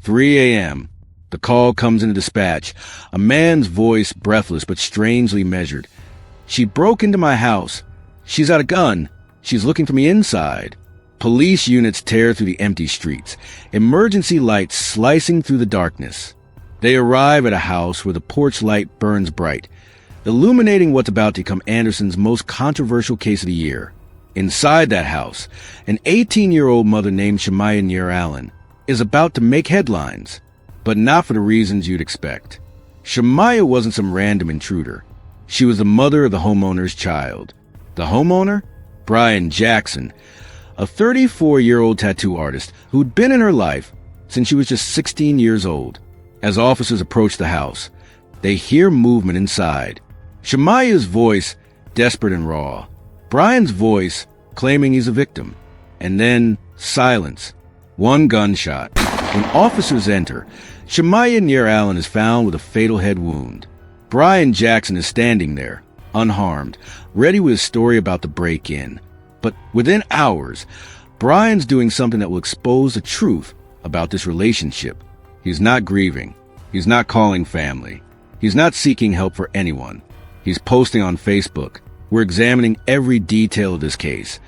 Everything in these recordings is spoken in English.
3 a.m. The call comes into dispatch. A man's voice, breathless but strangely measured. She broke into my house. She's got a gun. She's looking for me inside. Police units tear through the empty streets, emergency lights slicing through the darkness. They arrive at a house where the porch light burns bright, illuminating what's about to become Anderson's most controversial case of the year. Inside that house, an 18-year-old mother named Shamiya Nyair Allen is about to make headlines, but not for the reasons you'd expect. Shamaya wasn't some random intruder. She was the mother of the homeowner's child. The homeowner? Brian Jackson, a 34-year-old tattoo artist who'd been in her life since she was just 16 years old. As officers approach the house, they hear movement inside. Shamaya's voice, desperate and raw. Brian's voice, claiming he's a victim. And then silence. One gunshot. When officers enter, Shamiya Nyair Allen is found with a fatal head wound. Brian Jackson is standing there, unharmed, ready with his story about the break-in. But within hours, Brian's doing something that will expose the truth about this relationship. He's not grieving. He's not calling family. He's not seeking help for anyone. He's posting on Facebook. We're examining every detail of this case,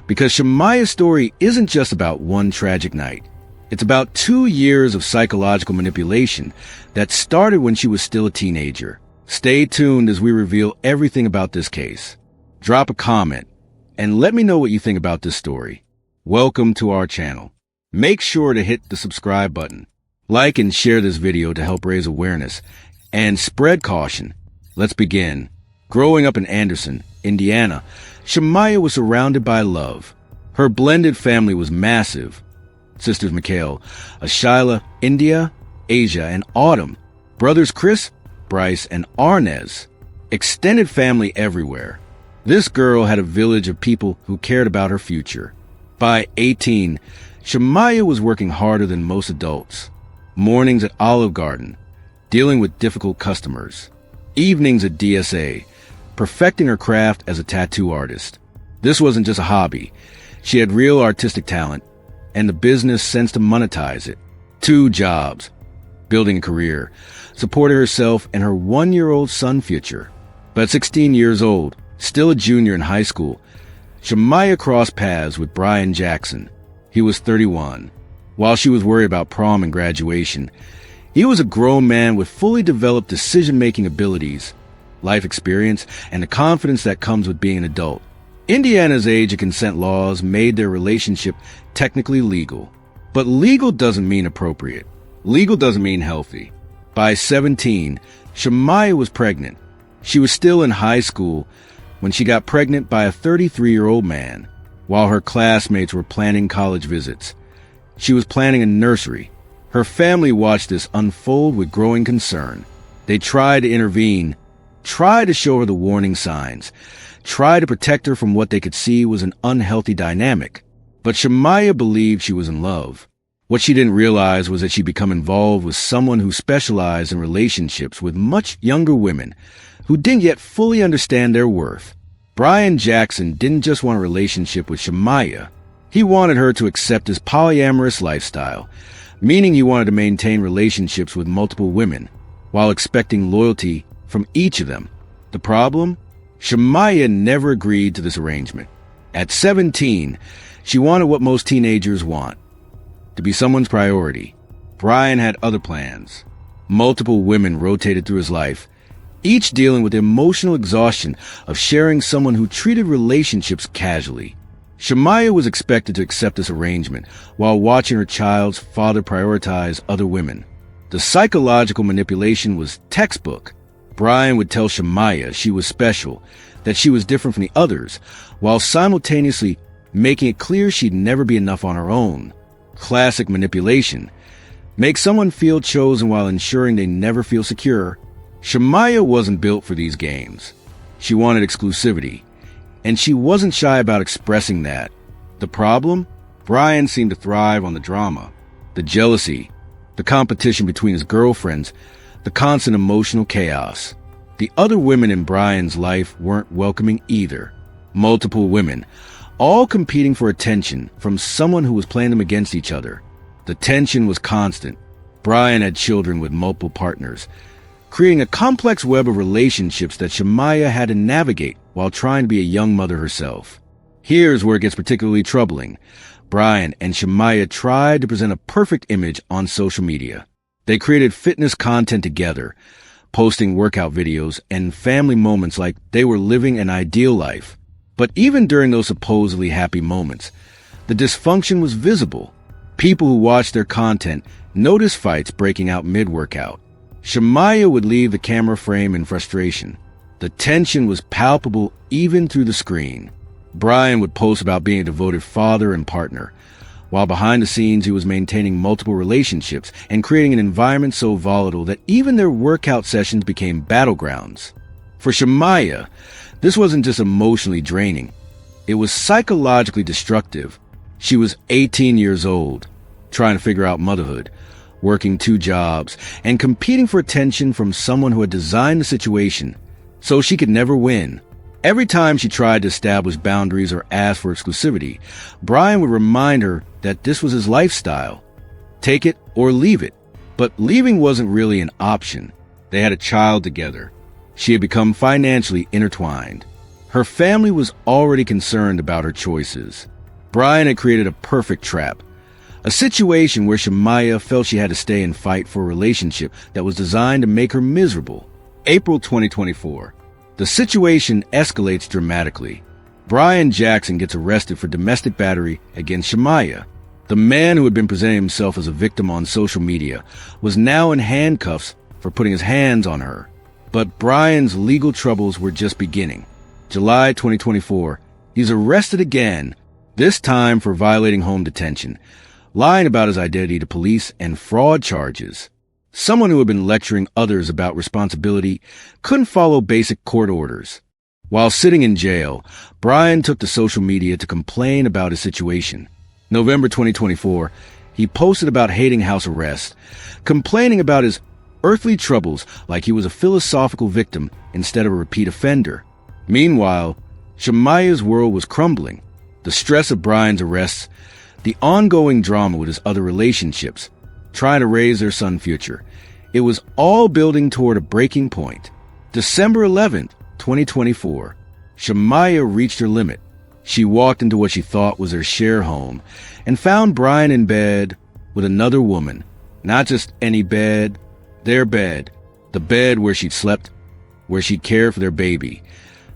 because Shamaya's story isn't just about one tragic night. It's about 2 years of psychological manipulation that started when she was still a teenager. Stay tuned as we reveal everything about this case. Drop a comment and let me know what you think about this story. Welcome to our channel. Make sure to hit the subscribe button. Like and share this video to help raise awareness and spread caution. Let's begin. Growing up in Anderson, Indiana, Shamaya was surrounded by love. Her blended family was massive. Sisters Mikhail, Ashila, India, Asia, and Autumn. Brothers Chris, Bryce, and Arnez. Extended family everywhere. This girl had a village of people who cared about her future. By 18, Shamaya was working harder than most adults. Mornings at Olive Garden, dealing with difficult customers. Evenings at DSA, perfecting her craft as a tattoo artist. This wasn't just a hobby. She had real artistic talent and the business sense to monetize it. 2 jobs, building a career, supporting herself and her 1-year-old son future. But at 16 years old, still a junior in high school, Shamaya crossed paths with Brian Jackson. He was 31. While she was worried about prom and graduation, he was a grown man with fully developed decision-making abilities, life experience, and the confidence that comes with being an adult. Indiana's age of consent laws made their relationship technically legal. But legal doesn't mean appropriate. Legal doesn't mean healthy. By 17, Shamaya was pregnant. She was still in high school when she got pregnant by a 33-year-old man, while her classmates were planning college visits. She was planning a nursery. Her family watched this unfold with growing concern. They tried to intervene, tried to show her the warning signs, tried to protect her from what they could see was an unhealthy dynamic. But Shamaya believed she was in love. What she didn't realize was that she'd become involved with someone who specialized in relationships with much younger women who didn't yet fully understand their worth. Brian Jackson didn't just want a relationship with Shamaya. He wanted her to accept his polyamorous lifestyle, meaning he wanted to maintain relationships with multiple women while expecting loyalty from each of them. The problem? Shamaya never agreed to this arrangement. At 17, she wanted what most teenagers want, to be someone's priority. Brian had other plans. Multiple women rotated through his life, each dealing with the emotional exhaustion of sharing someone who treated relationships casually. Shamaya was expected to accept this arrangement while watching her child's father prioritize other women. The psychological manipulation was textbook. Brian would tell Shamaya she was special, that she was different from the others, while simultaneously making it clear she'd never be enough on her own. Classic manipulation. Make someone feel chosen while ensuring they never feel secure. Shamaya wasn't built for these games. She wanted exclusivity, and she wasn't shy about expressing that. The problem? Brian seemed to thrive on the drama, the jealousy, the competition between his girlfriends, the constant emotional chaos. The other women in Brian's life weren't welcoming either. Multiple women, all competing for attention from someone who was playing them against each other. The tension was constant. Brian had children with multiple partners, creating a complex web of relationships that Shamaya had to navigate while trying to be a young mother herself. Here's where it gets particularly troubling. Brian and Shamaya tried to present a perfect image on social media. They created fitness content together, posting workout videos and family moments like they were living an ideal life. But even during those supposedly happy moments, the dysfunction was visible. People who watched their content noticed fights breaking out mid-workout. Shamaya would leave the camera frame in frustration. The tension was palpable even through the screen. Brian would post about being a devoted father and partner, while behind the scenes he was maintaining multiple relationships and creating an environment so volatile that even their workout sessions became battlegrounds. For Shamaya, this wasn't just emotionally draining. It was psychologically destructive. She was 18 years old, trying to figure out motherhood, working 2 jobs, and competing for attention from someone who had designed the situation so she could never win. Every time she tried to establish boundaries or ask for exclusivity, Brian would remind her that this was his lifestyle. Take it or leave it. But leaving wasn't really an option. They had a child together. She had become financially intertwined. Her family was already concerned about her choices. Brian had created a perfect trap, a situation where Shamaya felt she had to stay and fight for a relationship that was designed to make her miserable. April 2024. The situation escalates dramatically. Brian Jackson gets arrested for domestic battery against Shamaya. The man who had been presenting himself as a victim on social media was now in handcuffs for putting his hands on her. But Brian's legal troubles were just beginning. July 2024, he's arrested again, this time for violating home detention, lying about his identity to police, and fraud charges. Someone who had been lecturing others about responsibility couldn't follow basic court orders. While sitting in jail, Brian took to social media to complain about his situation. November 2024, he posted about hating house arrest, complaining about his earthly troubles like he was a philosophical victim instead of a repeat offender. Meanwhile, Shamaya's world was crumbling. The stress of Brian's arrests, the ongoing drama with his other relationships, trying to raise their son's future. It was all building toward a breaking point. December 11th, 2024. Shamaya reached her limit. She walked into what she thought was her share home and found Brian in bed with another woman. Not just any bed, their bed. The bed where she'd slept, where she'd cared for their baby,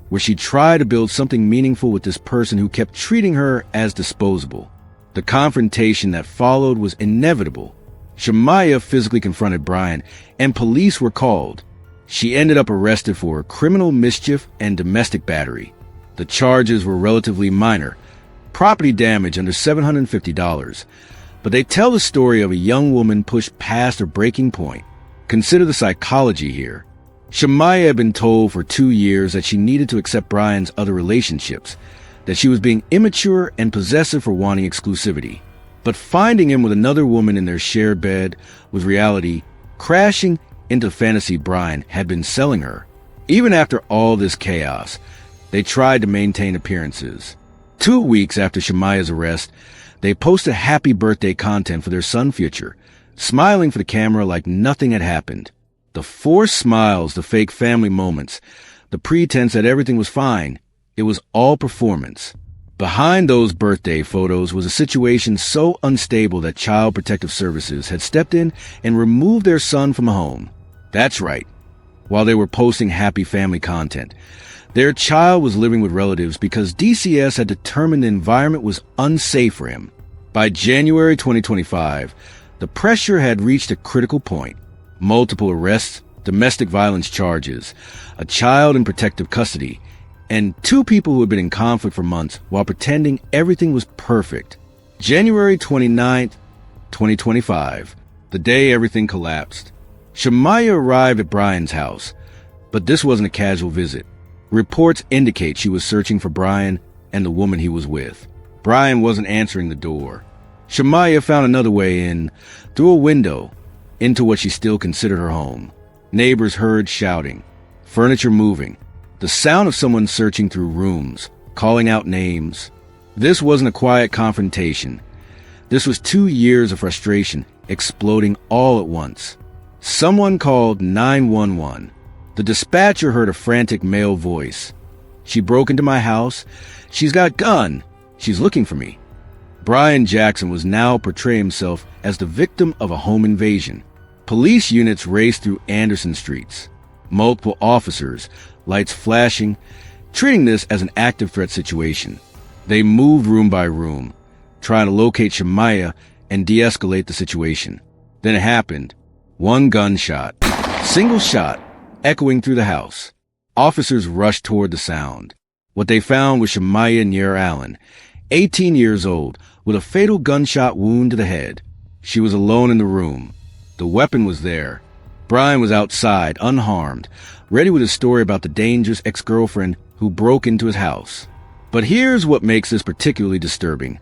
where she tried to build something meaningful with this person who kept treating her as disposable. The confrontation that followed was inevitable. Shamaya physically confronted Brian, and police were called. She ended up arrested for criminal mischief and domestic battery. The charges were relatively minor, property damage under $750, but they tell the story of a young woman pushed past her breaking point. Consider the psychology here. Shamaya had been told for 2 years that she needed to accept Brian's other relationships, that she was being immature and possessive for wanting exclusivity. But finding him with another woman in their shared bed was reality, crashing into fantasy Brian had been selling her. Even after all this chaos, they tried to maintain appearances. 2 weeks after Shamaya's arrest, they posted happy birthday content for their son's future, smiling for the camera like nothing had happened. The forced smiles, the fake family moments, the pretense that everything was fine, it was all performance. Behind those birthday photos was a situation so unstable that Child Protective Services had stepped in and removed their son from home. That's right. While they were posting happy family content, their child was living with relatives because DCS had determined the environment was unsafe for him. By January 2025, the pressure had reached a critical point. Multiple arrests, domestic violence charges, a child in protective custody, and 2 people who had been in conflict for months while pretending everything was perfect. January 29th, 2025, the day everything collapsed. Shamaya arrived at Brian's house, but this wasn't a casual visit. Reports indicate she was searching for Brian and the woman he was with. Brian wasn't answering the door. Shamaya found another way in, through a window, into what she still considered her home. Neighbors heard shouting, furniture moving, the sound of someone searching through rooms, calling out names. This wasn't a quiet confrontation. This was 2 years of frustration exploding all at once. Someone called 911. The dispatcher heard a frantic male voice. "She broke into my house. She's got a gun. She's looking for me." Brian Jackson was now portraying himself as the victim of a home invasion. Police units raced through Anderson streets. Multiple officers, lights flashing, treating this as an active threat situation. They moved room by room, trying to locate Shamaya and de-escalate the situation. Then it happened. One gunshot, single shot, echoing through the house. Officers rushed toward the sound. What they found was Shamiya Nyair Allen, 18 years old, with a fatal gunshot wound to the head. She was alone in the room. The weapon was there. Brian was outside, unharmed, ready with a story about the dangerous ex-girlfriend who broke into his house. But here's what makes this particularly disturbing.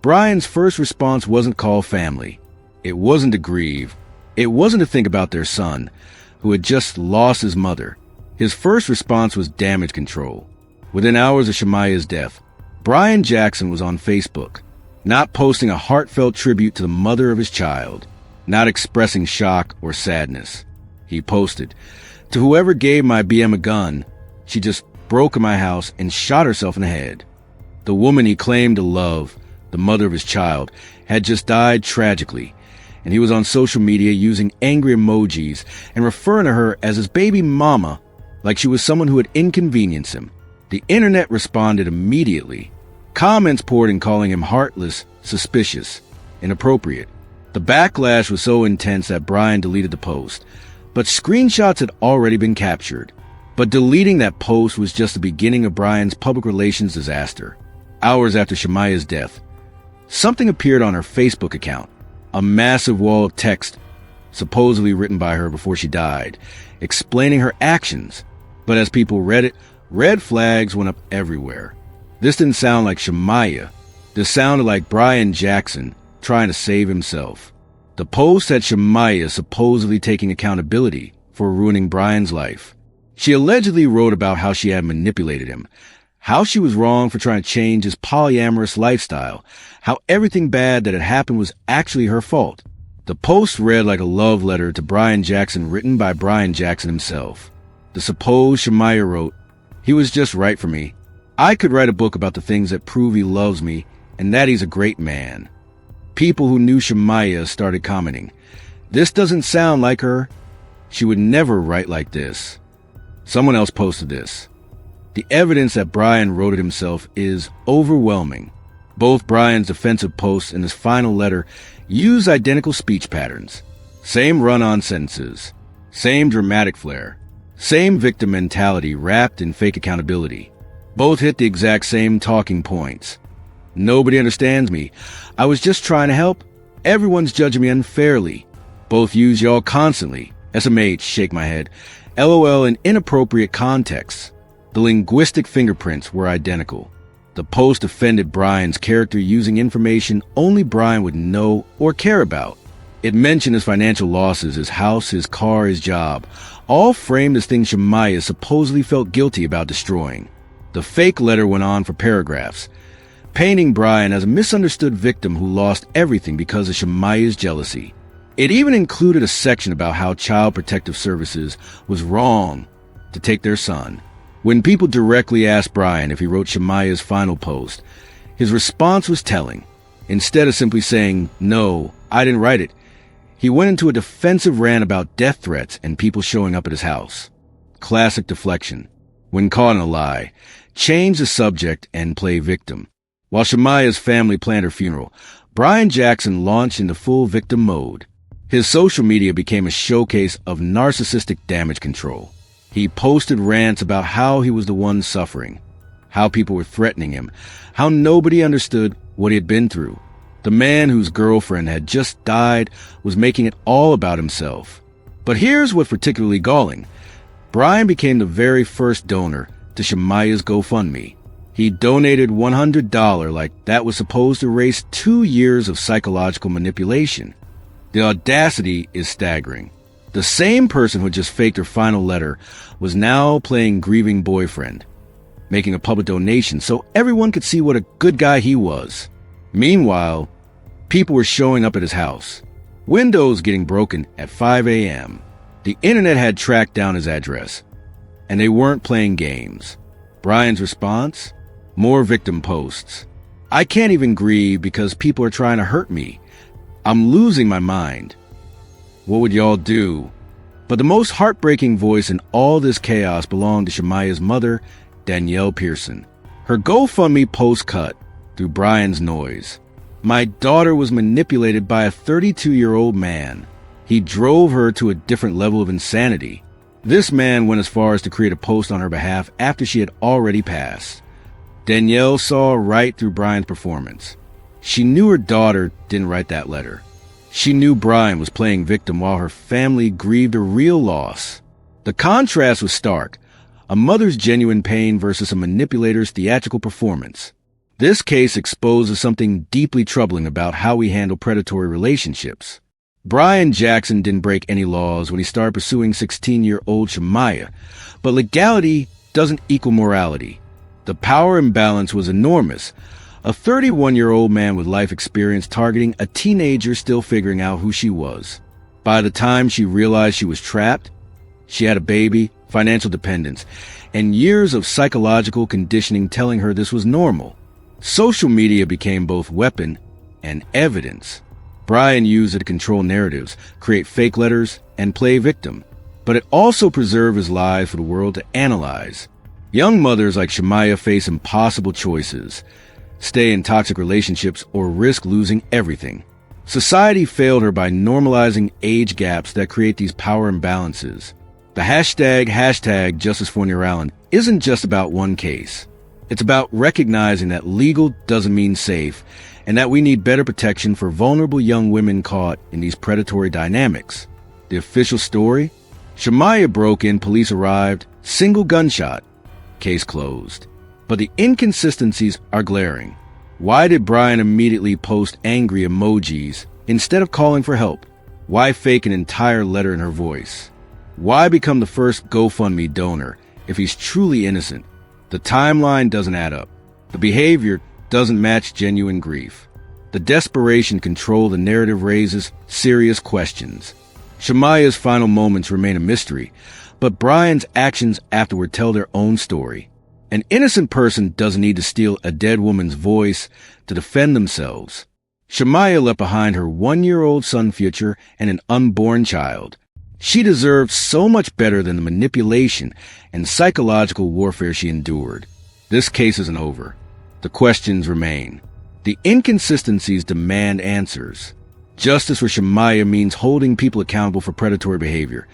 Brian's first response wasn't call family. It wasn't to grieve. It wasn't to think about their son, who had just lost his mother. His first response was damage control. Within hours of Shamaya's death, Brian Jackson was on Facebook, not posting a heartfelt tribute to the mother of his child, not expressing shock or sadness. He posted, "To whoever gave my BM a gun, she just broke in my house and shot herself in the head." The woman he claimed to love, the mother of his child, had just died tragically, and he was on social media using angry emojis and referring to her as his baby mama, like she was someone who had inconvenienced him. The internet responded immediately. Comments poured in calling him heartless, suspicious, inappropriate. The backlash was so intense that Brian deleted the post, but screenshots had already been captured. But deleting that post was just the beginning of Brian's public relations disaster. Hours after Shamaya's death, something appeared on her Facebook account, a massive wall of text, supposedly written by her before she died, explaining her actions. But as people read it, red flags went up everywhere. This didn't sound like Shamaya. This sounded like Brian Jackson trying to save himself. The post had Shamaya supposedly taking accountability for ruining Brian's life. She allegedly wrote about how she had manipulated him, how she was wrong for trying to change his polyamorous lifestyle, how everything bad that had happened was actually her fault. The post read like a love letter to Brian Jackson written by Brian Jackson himself. The supposed Shamaya wrote, "He was just right for me. I could write a book about the things that prove he loves me and that he's a great man." People who knew Shamaya started commenting, "This doesn't sound like her. She would never write like this." Someone else posted this. "The evidence that Brian wrote it himself is overwhelming." Both Brian's defensive posts and his final letter use identical speech patterns. Same run-on sentences. Same dramatic flair. Same victim mentality wrapped in fake accountability. Both hit the exact same talking points. "Nobody understands me. I was just trying to help. Everyone's judging me unfairly. Both use y'all constantly. SMH, shake my head. LOL in inappropriate contexts." The linguistic fingerprints were identical. The post offended Brian's character using information only Brian would know or care about. It mentioned his financial losses, his house, his car, his job, all framed as things Shamaya supposedly felt guilty about destroying. The fake letter went on for paragraphs, painting Brian as a misunderstood victim who lost everything because of Shamaya's jealousy. It even included a section about how Child Protective Services was wrong to take their son. When people directly asked Brian if he wrote Shamaya's final post, his response was telling. Instead of simply saying, "No, I didn't write it," he went into a defensive rant about death threats and people showing up at his house. Classic deflection. When caught in a lie, change the subject and play victim. While Shamaya's family planned her funeral, Brian Jackson launched into full victim mode. His social media became a showcase of narcissistic damage control. He posted rants about how he was the one suffering, how people were threatening him, how nobody understood what he had been through. The man whose girlfriend had just died was making it all about himself. But here's what's particularly galling. Brian became the very first donor to Shamaya's GoFundMe. He donated $100 like that was supposed to erase 2 years of psychological manipulation. The audacity is staggering. The same person who just faked her final letter was now playing grieving boyfriend, making a public donation so everyone could see what a good guy he was. Meanwhile, People were showing up at his house. Windows getting broken at 5 a.m. The internet had tracked down his address. And they weren't playing games. Brian's response? More victim posts. I can't even grieve because people are trying to hurt me. I'm losing my mind. What would y'all do? But the most heartbreaking voice in all this chaos belonged to Shamaya's mother, Danielle Pearson. Her GoFundMe post cut through Brian's noise. My daughter was manipulated by a 32-year-old man. He drove her to a different level of insanity. This man went as far as to create a post on her behalf after she had already passed. Danielle saw right through Brian's performance. She knew her daughter didn't write that letter. She knew Brian was playing victim while her family grieved a real loss. The contrast was stark. A mother's genuine pain versus a manipulator's theatrical performance. This case exposes something deeply troubling about how we handle predatory relationships. Brian Jackson didn't break any laws when he started pursuing 16-year-old Shamaya, but legality doesn't equal morality. The power imbalance was enormous. A 31-year-old man with life experience targeting a teenager still figuring out who she was. By the time she realized she was trapped, she had a baby, financial dependence, and years of psychological conditioning telling her this was normal. Social media became both weapon and evidence. Brian used it to control narratives, create fake letters, and play victim. But it also preserved his lies for the world to analyze. Young mothers like Shamaya face impossible choices. Stay in toxic relationships or risk losing everything. Society failed her by normalizing age gaps that create these power imbalances. The hashtag Justice for Nyair Allen isn't just about one case. It's about recognizing that legal doesn't mean safe, and that we need better protection for vulnerable young women caught in these predatory dynamics. The official story? Shamaya broke in, police arrived, single gunshot. Case closed. But the inconsistencies are glaring. Why did Brian immediately post angry emojis instead of calling for help? Why fake an entire letter in her voice? Why become the first GoFundMe donor if he's truly innocent? The timeline doesn't add up. The behavior doesn't match genuine grief. The desperation control the narrative raises serious questions. Shamaya's final moments remain a mystery, but Brian's actions afterward tell their own story. An innocent person doesn't need to steal a dead woman's voice to defend themselves. Shamaya left behind her 1-year-old son Future and an unborn child. She deserved so much better than the manipulation and psychological warfare she endured. This case isn't over. The questions remain. The inconsistencies demand answers. Justice for Shamaya means holding people accountable for predatory behavior,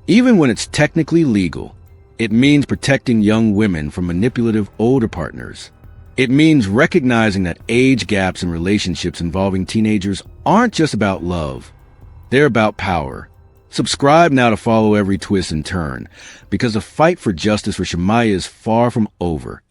even when it's technically legal. It means protecting young women from manipulative older partners. It means recognizing that age gaps in relationships involving teenagers aren't just about love. They're about power. Subscribe now to follow every twist and turn, because the fight for justice for Shamaya is far from over.